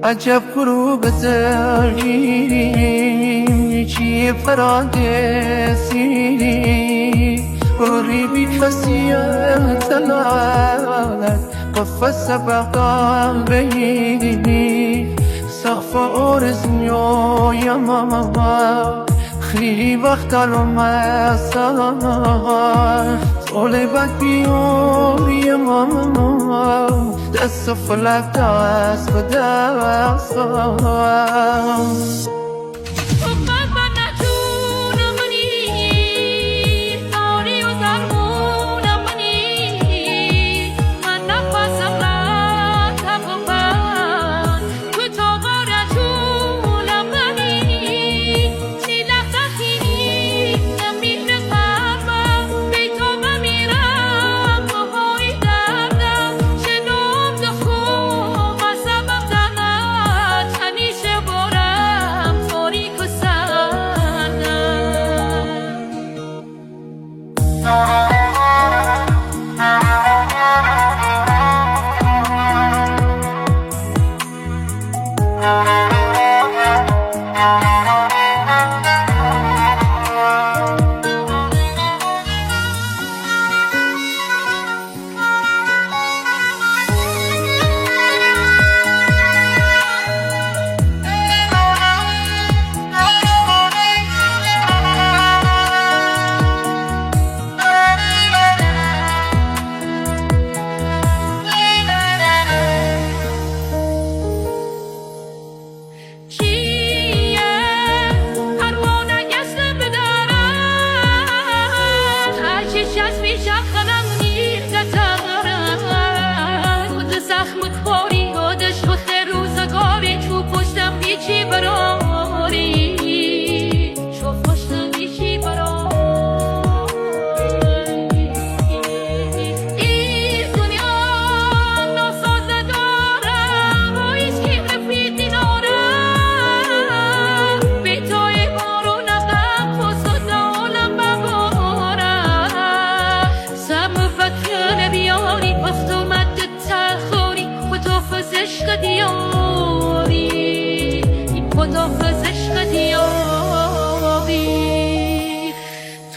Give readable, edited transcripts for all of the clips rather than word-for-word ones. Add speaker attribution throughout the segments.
Speaker 1: عجب غروب زرگی چی فرادسی غریبی خسیت لالت قفص بقام بینی سقف آرزو یا ماما خیلی وقت رو مسار طالبت بیاری ماما دست فلک دست به دست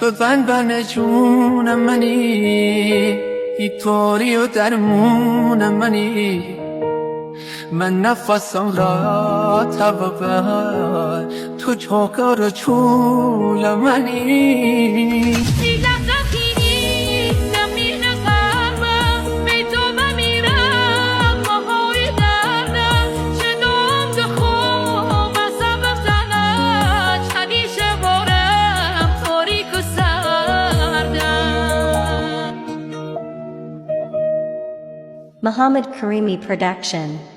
Speaker 1: تو بن جون منی ایطوری و درمون منی من نفسم را تببر تو جوکر و چول منی
Speaker 2: Muhammad Karimi Production.